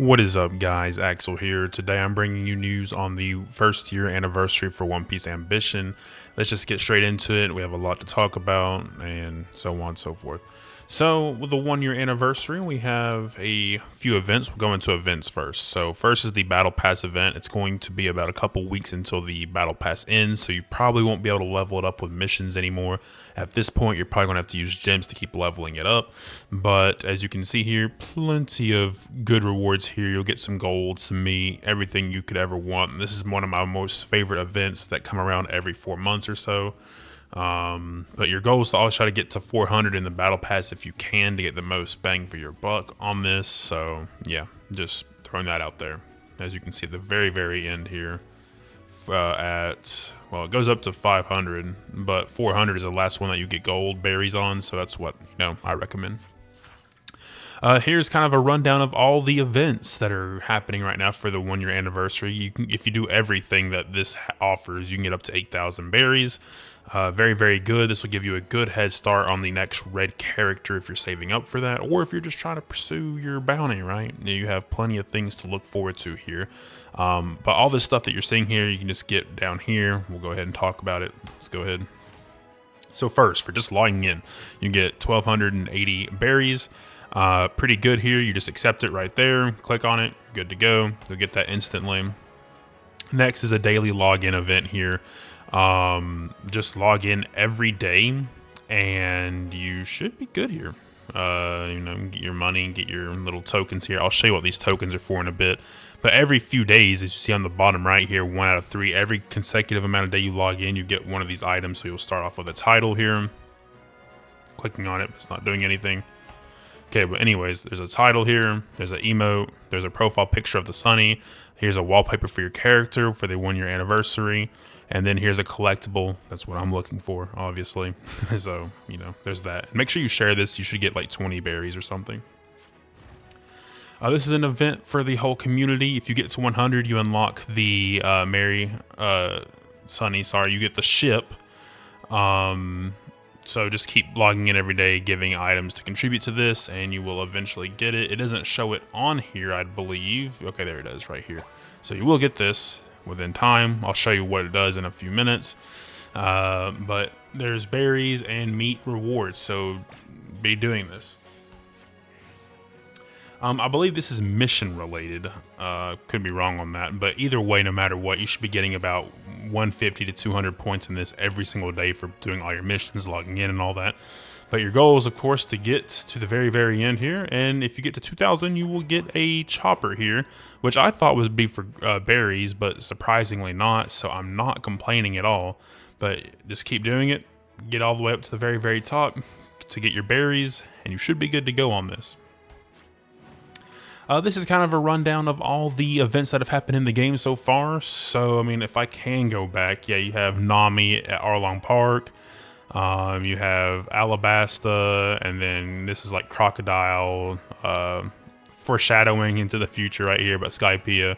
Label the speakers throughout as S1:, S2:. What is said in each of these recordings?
S1: What is up, guys? Axel here. Today I'm bringing you news on the first year anniversary for One Piece Ambition. Let's just get straight into it. We have a lot to talk about and so on and so forth. So, with the 1 year anniversary, we have a few events. We'll go into events first. So, first is the Battle Pass event. It's going to be about a couple weeks until the Battle Pass ends, so you probably won't be able to level it up with missions anymore. At this point, you're probably going to have to use gems to keep leveling it up. But as you can see here, plenty of good rewards here. You'll get some gold, some meat, everything you could ever want. This is one of my most favorite events that come around every 4 months or so. But your goal is to always try to get to 400 in the battle pass if you can to get the most bang for your buck on this. So yeah, just throwing that out there. As you can see at the very end here, well, it goes up to 500, but 400 is the last one that you get gold berries on. So that's what I recommend. Here's kind of a rundown of all the events that are happening right now for the 1 year anniversary. If you do everything that this offers, you can get up to 8,000 berries. Very good. This will give you a good head start on the next red character if you're saving up for that, or if you're just trying to pursue your bounty, right? You have plenty of things to look forward to here. But all this stuff that you're seeing here, you can just get down here. We'll go ahead and talk about it. Let's go ahead. So first, for just logging in, you can get 1,280 berries. Pretty good here. You just accept it right there, click on it, good to go. You'll get that instantly. Next is a daily login event here. Just log in every day and you should be good here. Get your money, get your little tokens here. I'll show you what these tokens are for in a bit. But every few days, as you see on the bottom right here, 1 out of 3, every consecutive amount of day you log in, you get one of these items. So you'll start off with a title here. Clicking on it, but it's not doing anything. Okay, but anyways, there's a title here, there's an emote, there's a profile picture of the Sunny, here's a wallpaper for your character for the 1 year anniversary, and then here's a collectible. That's what I'm looking for, obviously. So, there's that. Make sure you share this. You should get like 20 berries or something. This is an event for the whole community. If you get to 100, you unlock the Sunny, you get the ship. So just keep logging in every day, giving items to contribute to this, and you will eventually get it. It doesn't show it on here, I believe. Okay, there it is right here. So you will get this within time. I'll show you what it does in a few minutes. But there's berries and meat rewards, so be doing this. I believe this is mission related. Could be wrong on that, but either way, no matter what, you should be getting about 150 to 200 points in this every single day for doing all your missions, logging in and all that. But your goal is, of course, to get to the very end here, and if you get to 2,000, you will get a chopper here, which I thought would be for berries, but surprisingly not, so I'm not complaining at all. But just keep doing it, get all the way up to the very top to get your berries, and you should be good to go on this. This is kind of a rundown of all the events that have happened in the game so far. So, if I can go back, yeah, you have Nami at Arlong Park. You have Alabasta, and then this is like Crocodile, foreshadowing into the future right here, but Skypiea,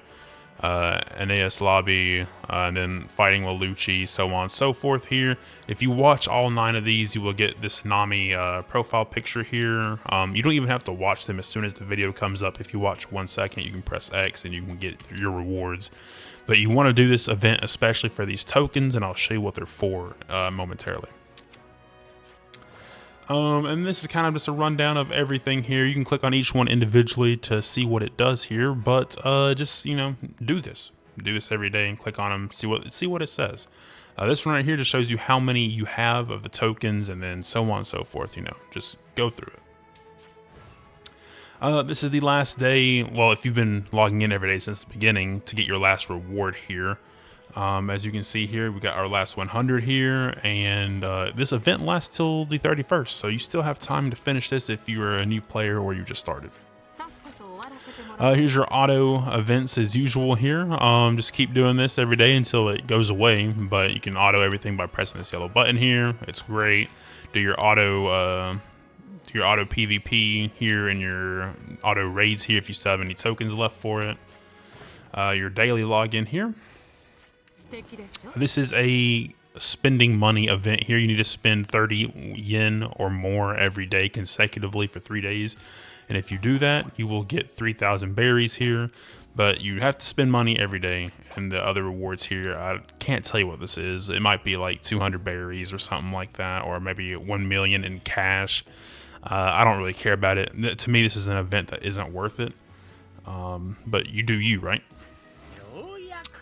S1: Aeneas Lobby, and then fighting Waluigi, so on and so forth here. If you watch all 9 of these, you will get this Nami profile picture here. You don't even have to watch them as soon as the video comes up. If you watch 1 second, you can press X and you can get your rewards. But you want to do this event especially for these tokens, and I'll show you what they're for momentarily. And this is kind of just a rundown of everything here. You can click on each one individually to see what it does here, but just do this every day and click on them, see what it says. This one right here just shows you how many you have of the tokens, and then so on and so forth. Just go through it. This is the last day. Well, if you've been logging in every day since the beginning, to get your last reward here. As you can see here, we got our last 100 here, and this event lasts till the 31st, so you still have time to finish this if you're a new player or you just started. Here's your auto events as usual here. Just keep doing this every day until it goes away, but you can auto everything by pressing this yellow button here. It's great. Do your auto PvP here and your auto raids here if you still have any tokens left for it. Your daily login here. This is a spending money event here. You need to spend 30 yen or more every day consecutively for 3 days. And if you do that, you will get 3,000 berries here. But you have to spend money every day. And the other rewards here, I can't tell you what this is. It might be like 200 berries or something like that, or maybe 1 million in cash. I don't really care about it. To me, this is an event that isn't worth it. But you do you, right?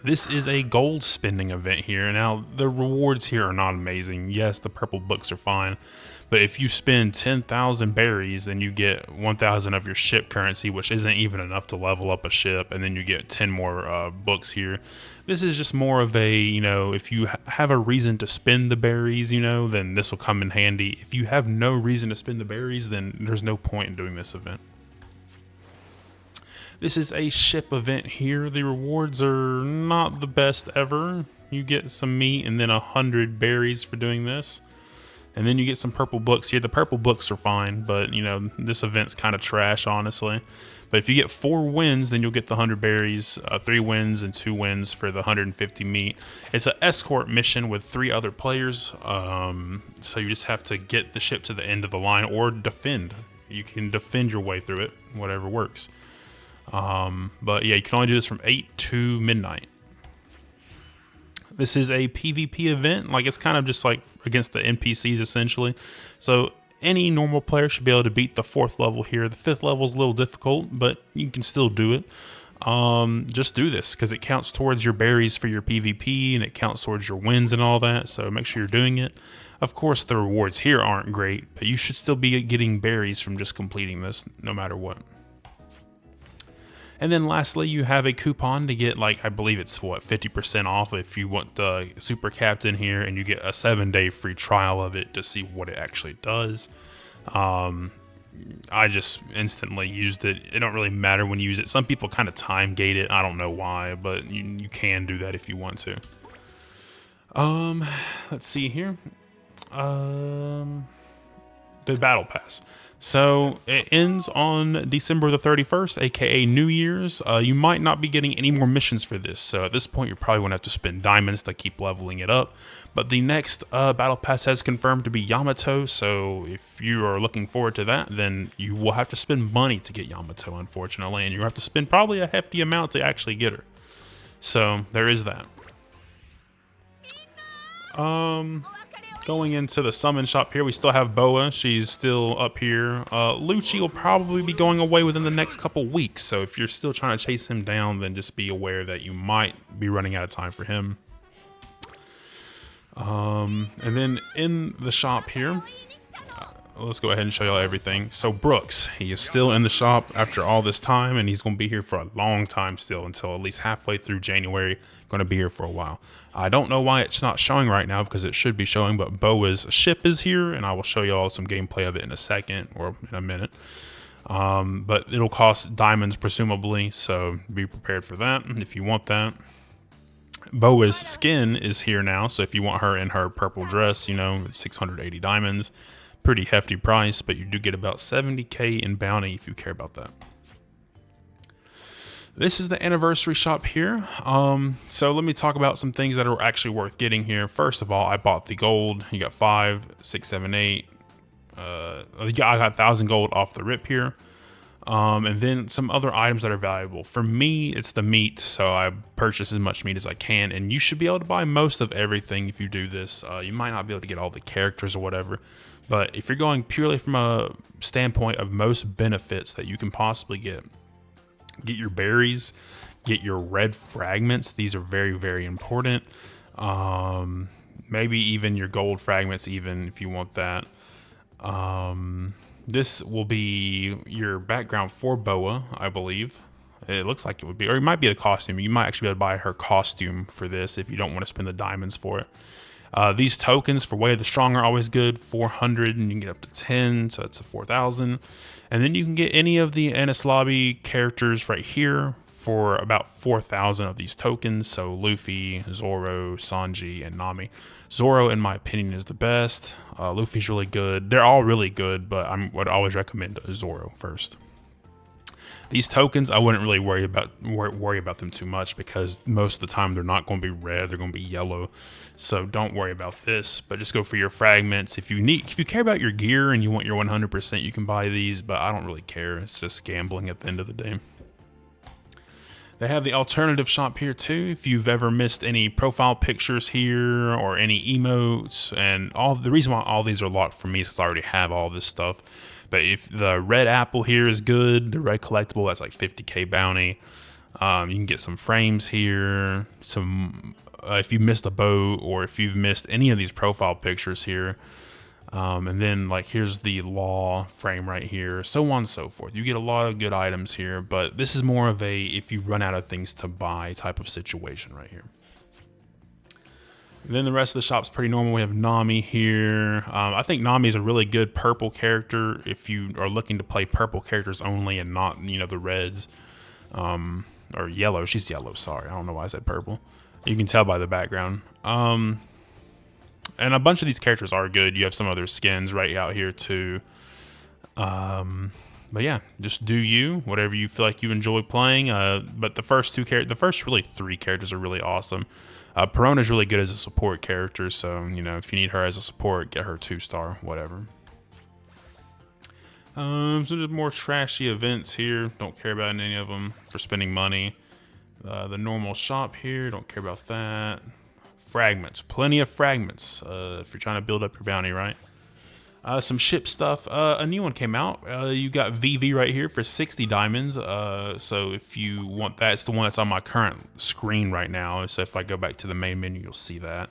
S1: This is a gold spending event here. Now, the rewards here are not amazing. Yes, the purple books are fine. But if you spend 10,000 berries, then you get 1,000 of your ship currency, which isn't even enough to level up a ship. And then you get 10 more books here. This is just more of a, if you have a reason to spend the berries, then this will come in handy. If you have no reason to spend the berries, then there's no point in doing this event. This is a ship event here. The rewards are not the best ever. You get some meat and then 100 berries for doing this. And then you get some purple books here. The purple books are fine, but this event's kind of trash, honestly. But if you get 4 wins, then you'll get the 100 berries, 3 wins and 2 wins for the 150 meat. It's an escort mission with 3 other players. So you just have to get the ship to the end of the line or defend. You can defend your way through it, whatever works. But yeah, you can only do this from 8 to midnight. This is a PvP event. Like, it's kind of just like against the NPCs essentially. So any normal player should be able to beat the 4th level here. The 5th level is a little difficult, but you can still do it. Just do this because it counts towards your berries for your PvP and it counts towards your wins and all that. So make sure you're doing it. Of course, the rewards here aren't great, but you should still be getting berries from just completing this no matter what. And then lastly, you have a coupon to get, like, I believe it's what, 50% off if you want the Super Captain here, and you get a 7-day free trial of it to see what it actually does. I just instantly used it. It don't really matter when you use it. Some people kind of time gate it. I don't know why, but you can do that if you want to. Let's see here. The Battle Pass. So it ends on December the 31st, aka New Year's. You might not be getting any more missions for this, so at this point you're probably going to have to spend diamonds to keep leveling it up. But the next Battle Pass has confirmed to be Yamato, so if you are looking forward to that, then you will have to spend money to get Yamato, unfortunately, and you have to spend probably a hefty amount to actually get her. So there is that. Going into the summon shop here, we still have Boa. She's still up here. Lucci will probably be going away within the next couple weeks. So if you're still trying to chase him down, then just be aware that you might be running out of time for him. And then in the shop here, let's go ahead and show y'all everything. So Brooks, he is still in the shop after all this time, and he's going to be here for a long time still, until at least halfway through January. Going to be here for a while. I don't know why it's not showing right now, because it should be showing, but Boa's ship is here, and I will show y'all some gameplay of it in a second, or in a minute. But it'll cost diamonds presumably, so be prepared for that if you want that. Boa's skin is here now, so if you want her in her purple dress, it's 680 diamonds. Pretty hefty price, but you do get about 70k in bounty if you care about that. This is the anniversary shop here. So let me talk about some things that are actually worth getting here. First of all, I bought the gold. You got 5, 6, 7, 8. I got 1,000 gold off the rip here. And then some other items that are valuable. For me, it's the meat, so I purchase as much meat as I can, and you should be able to buy most of everything if you do this. You might not be able to get all the characters or whatever, but if you're going purely from a standpoint of most benefits that you can possibly get your berries, get your red fragments. These are very, very important. Maybe even your gold fragments, even if you want that. This will be your background for Boa, I believe. It looks like it would be, or it might be a costume. You might actually be able to buy her costume for this if you don't want to spend the diamonds for it. These tokens for Way of the Strong are always good, 400, and you can get up to 10, so that's a 4,000. And then you can get any of the Enies Lobby characters right here for about 4,000 of these tokens. So Luffy, Zoro, Sanji, and Nami. Zoro, in my opinion, is the best. Luffy's really good. They're all really good, but I would always recommend Zoro first. These tokens, I wouldn't really worry about them too much because most of the time they're not going to be red, they're going to be yellow. So don't worry about this, but just go for your fragments. If you care about your gear and you want your 100%, you can buy these, but I don't really care. It's just gambling at the end of the day. They have the alternative shop here too. If you've ever missed any profile pictures here or any emotes, and the reason why all these are locked for me is because I already have all this stuff. But if the red apple here is good, the red collectible, that's like 50k bounty. You can get some frames here. If you missed a boat or if you've missed any of these profile pictures here. And then like here's the law frame right here, so on and so forth. You get a lot of good items here, but this is more of a if you run out of things to buy type of situation right here. Then the rest of the shop's pretty normal. We have Nami here. I think Nami is a really good purple character if you are looking to play purple characters only and not, you know, the reds. Or yellow. She's yellow, sorry. I don't know why I said purple. You can tell by the background. And a bunch of these characters are good. You have some other skins right out here too. But yeah, just do you, whatever you feel like you enjoy playing. But the first really three characters are really awesome. Perona is really good as a support character, so you know if you need her as a support, get her 2-star, whatever. So there's more trashy events here. Don't care about any of them for spending money. The normal shop here, don't care about that. Fragments, plenty of fragments if you're trying to build up your bounty, right? Some ship stuff. A new one came out. You got VV right here for 60 diamonds. So if you want that, it's the one that's on my current screen right now. So if I go back to the main menu, you'll see that.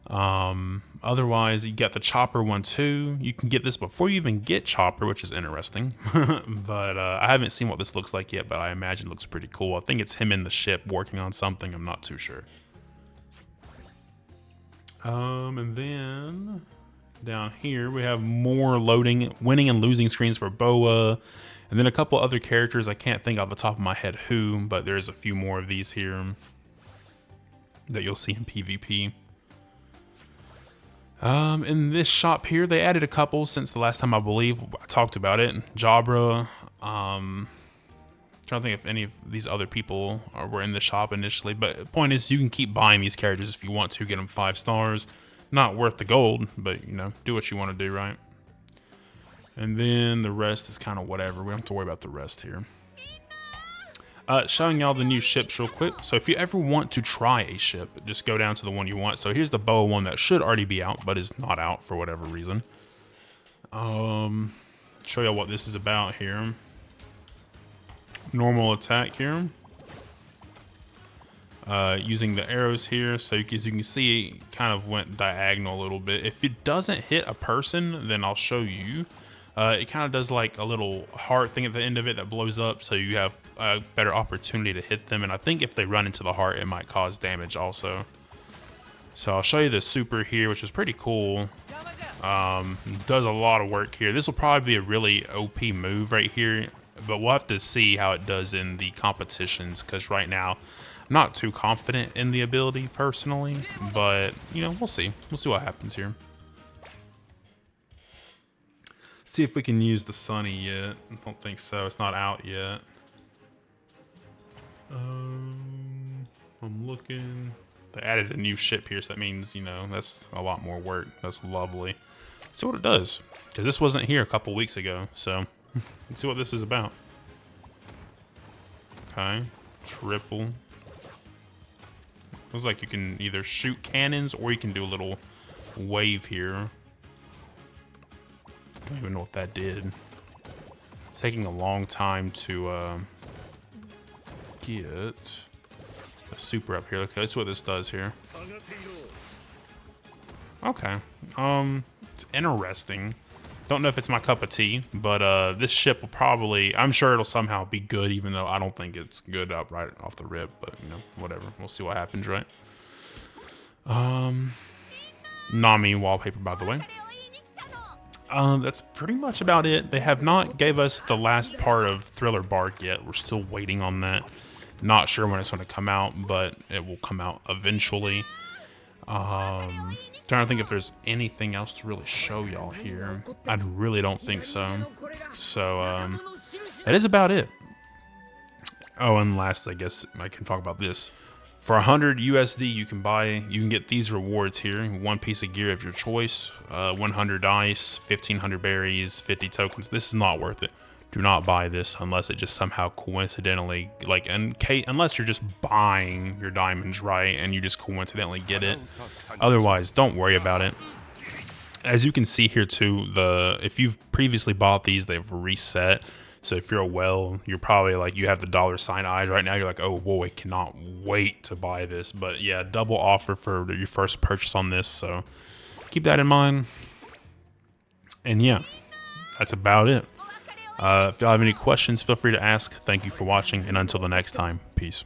S1: Otherwise, you got the Chopper one too. You can get this before you even get Chopper, which is interesting. But I haven't seen what this looks like yet, but I imagine it looks pretty cool. I think it's him in the ship working on something. I'm not too sure. And then down here we have more winning and losing screens for Boa, and then a couple other characters. I can't think off the top of my head who, but there's a few more of these here that you'll see in PvP. In this shop here, they added a couple since the last time I believe I talked about it. Jabra. Trying to think if any of these other people were in the shop initially, but the point is you can keep buying these characters if you want to, get them 5 stars. Not worth the gold, but you know, do what you want to do, right? And then the rest is kind of whatever. We don't have to worry about the rest here. Showing y'all the new ships real quick. So if you ever want to try a ship, just go down to the one you want. So here's the Boa one that should already be out, but is not out for whatever reason. Show y'all what this is about here. Normal attack here. Using the arrows here, so as you can see, it kind of went diagonal a little bit. If it doesn't hit a person, then I'll show you. It kind of does like a little heart thing at the end of it that blows up, so you have a better opportunity to hit them. And I think if they run into the heart, it might cause damage also. So I'll show you the super here, which is pretty cool. Does a lot of work here. This will probably be a really OP move right here, but we'll have to see how it does in the competitions, because right now I'm not too confident in the ability personally, but you know, we'll see. We'll see what happens here. See if we can use the Sunny yet. I don't think so. It's not out yet. I'm looking. They added a new ship here, so that means, you know, that's a lot more work. That's lovely. Let's see what it does, because this wasn't here a couple weeks ago. So let's see what this is about. Okay, triple. Looks like you can either shoot cannons or you can do a little wave here. I don't even know what that did. It's taking a long time to get a super up here. Okay, that's what this does here. Okay. It's interesting. Don't know if it's my cup of tea, but this ship will probably, I'm sure it'll somehow be good, even though I don't think it's good up right off the rip, but you know, whatever. We'll see what happens, right? Nami wallpaper, by the way. That's pretty much about it. They have not gave us the last part of Thriller Bark yet. We're still waiting on that. Not sure when it's going to come out, but it will come out eventually. Trying to think if there's anything else to really show y'all here. I really don't think so. So, that is about it. Oh, and last, I guess I can talk about this. For 100 USD, you can get these rewards here. One piece of gear of your choice, 100 dice, 1,500 berries, 50 tokens. This is not worth it. Do not buy this unless it just somehow coincidentally, like, unless you're just buying your diamonds right and you just coincidentally get it. Otherwise, don't worry about it. As you can see here too, if you've previously bought these, they've reset. So if you're a whale, you're probably like, you have the $ eyes right now. You're like, oh, whoa, I cannot wait to buy this. But yeah, double offer for your first purchase on this. So keep that in mind. And yeah, that's about it. If y'all have any questions, feel free to ask. Thank you for watching. And until the next time, peace.